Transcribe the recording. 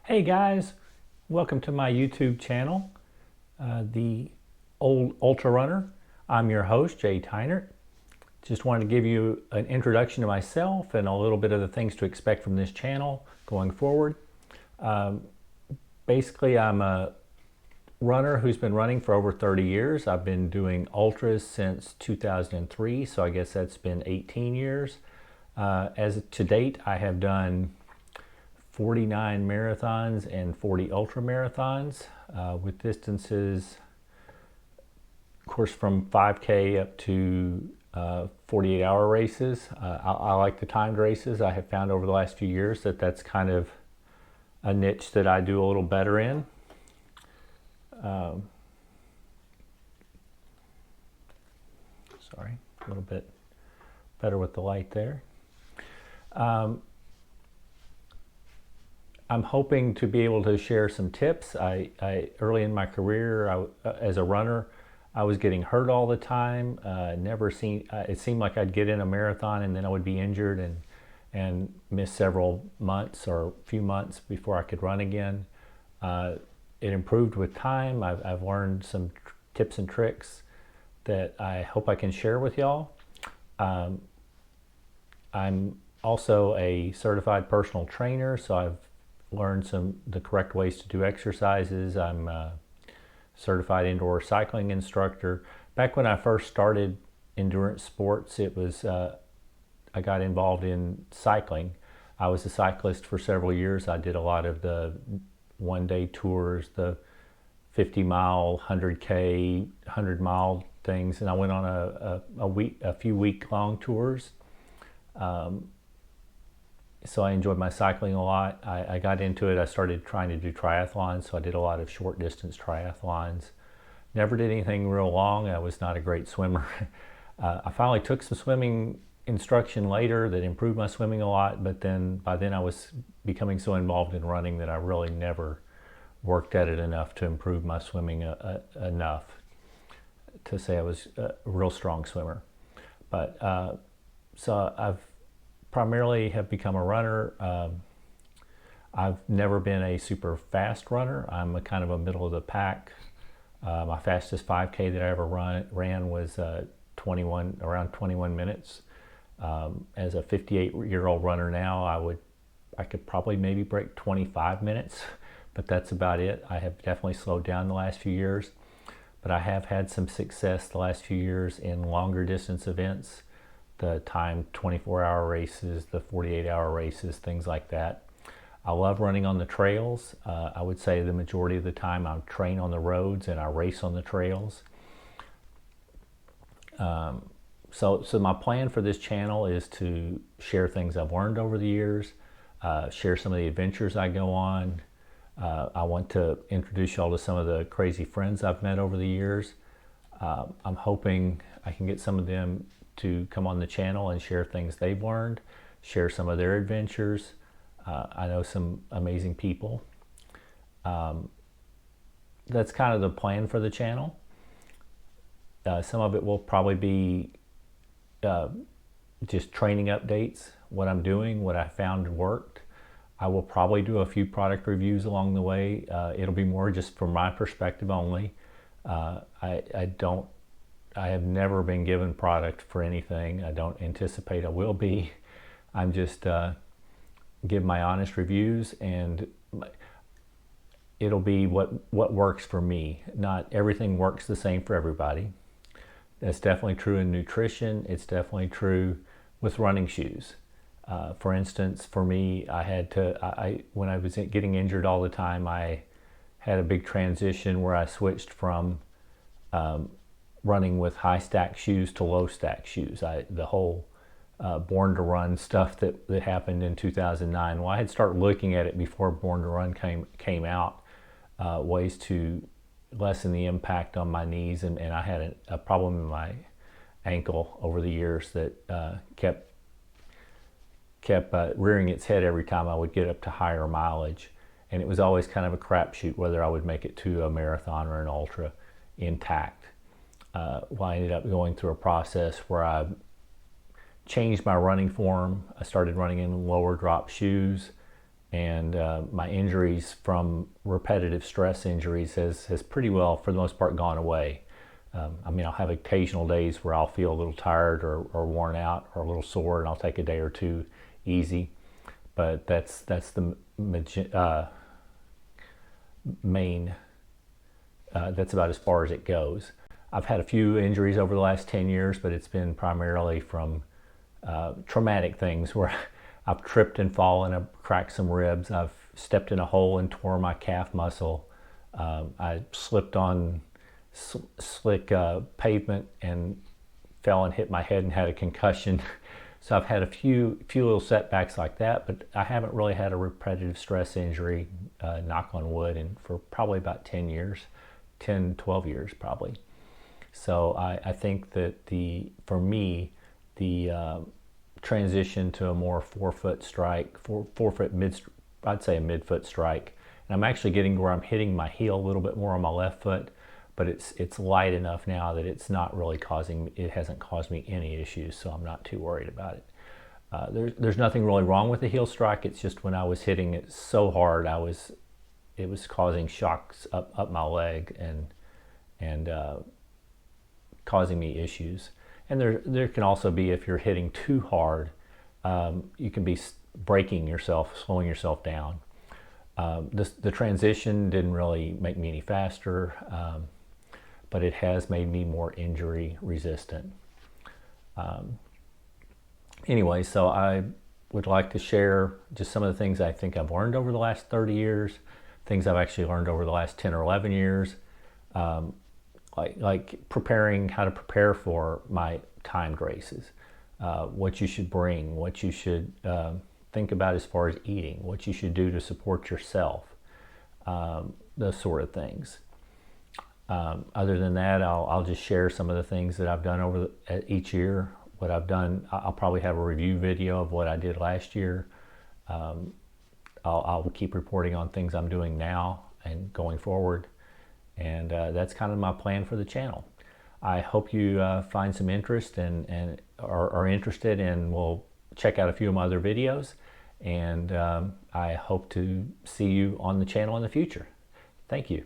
Hey guys, welcome to my YouTube channel, The Old Ultra Runner. I'm your host, Jay Tynert. Just wanted to give you an introduction to myself and a little bit of the things to expect from this channel going forward. Basically, I'm a runner who's been running for over 30 years. I've been doing ultras since 2003, so I guess that's been 18 years. As to date, I have done 49 marathons and 40 ultra marathons with distances, of course, from 5K up to 48-hour races. I like the timed races. I have found over the last few years that that's kind of a niche that I do a little better in. Sorry, a little bit better with the light there. I'm hoping to be able to share some tips. Early in my career, as a runner, I was getting hurt all the time. It seemed like I'd get in a marathon and then I would be injured and miss several months or a few months before I could run again. It improved with time. I've learned some tips and tricks that I hope I can share with y'all. I'm also a certified personal trainer, so I've learned the correct ways to do exercises. I'm a certified indoor cycling instructor. Back when I first started endurance sports, it was I got involved in cycling. I was a cyclist for several years. I did a lot of the one-day tours, the 50-mile, 100K, 100-mile things, and I went on a few week-long tours. So I enjoyed my cycling a lot. I got into it. I started trying to do triathlons, so I did a lot of short distance triathlons. Never did anything real long. I was not a great swimmer. I finally took some swimming instruction later that improved my swimming a lot, but by then I was becoming so involved in running that I really never worked at it enough to improve my swimming enough to say I was a real strong swimmer. But so I've primarily have become a runner. I've never been a super fast runner. I'm a kind of a middle of the pack. My fastest 5K that I ever ran was around 21 minutes. As a 58-year-old runner now, I could probably maybe break 25 minutes, but that's about it. I have definitely slowed down the last few years, but I have had some success the last few years in longer distance events. The timed 24-hour races, the 48-hour races, things like that. I love running on the trails. I would say the majority of the time I train on the roads and I race on the trails. So my plan for this channel is to share things I've learned over the years, share some of the adventures I go on. I want to introduce y'all to some of the crazy friends I've met over the years. I'm hoping I can get some of them to come on the channel and share things they've learned, share some of their adventures. I know some amazing people. That's kind of the plan for the channel. Some of it will probably be just training updates, what I'm doing, what I found worked. I will probably do a few product reviews along the way. It'll be more just from my perspective only. I have never been given product for anything. I don't anticipate I will be. I'm just give my honest reviews, and it'll be what works for me. Not everything works the same for everybody. That's definitely true in nutrition. It's definitely true with running shoes. For instance, for me, when I was getting injured all the time, I had a big transition where I switched from running with high stack shoes to low stack shoes. The whole Born to Run stuff that happened in 2009. Well, I had started looking at it before Born to Run came out, ways to lessen the impact on my knees, and I had a problem in my ankle over the years that kept rearing its head every time I would get up to higher mileage, and it was always kind of a crapshoot whether I would make it to a marathon or an ultra intact. Well, I ended up going through a process where I changed my running form. I started running in lower drop shoes, And my injuries from repetitive stress injuries has pretty well, for the most part, gone away. I mean, I'll have occasional days where I'll feel a little tired or worn out or a little sore, and I'll take a day or two easy. But that's the main. That's about as far as it goes. I've had a few injuries over the last 10 years, but it's been primarily from traumatic things where I've tripped and fallen, I've cracked some ribs, I've stepped in a hole and tore my calf muscle. I slipped on slick pavement and fell and hit my head and had a concussion. So I've had a few little setbacks like that, but I haven't really had a repetitive stress injury, knock on wood, and for probably about 10 years, 10, 12 years probably. So I think that for me, the transition to a more forefoot strike, forefoot mid, I'd say a midfoot strike, and I'm actually getting to where I'm hitting my heel a little bit more on my left foot, but it's light enough now that it's not really it hasn't caused me any issues, so I'm not too worried about it. There's nothing really wrong with the heel strike. It's just when I was hitting it so hard, it was causing shocks up my leg and causing me issues. And there can also be, if you're hitting too hard, you can be breaking yourself, slowing yourself down. The transition didn't really make me any faster, but it has made me more injury resistant. Anyway, so I would like to share just some of the things I think I've learned over the last 30 years, things I've actually learned over the last 10 or 11 years, like how to prepare for my timed races, what you should bring, what you should think about as far as eating, what you should do to support yourself, those sort of things. Other than that, I'll just share some of the things that I've done each year. What I've done, I'll probably have a review video of what I did last year. I'll keep reporting on things I'm doing now and going forward. And that's kind of my plan for the channel. I hope you find some interest and are interested, and will check out a few of my other videos. And I hope to see you on the channel in the future. Thank you.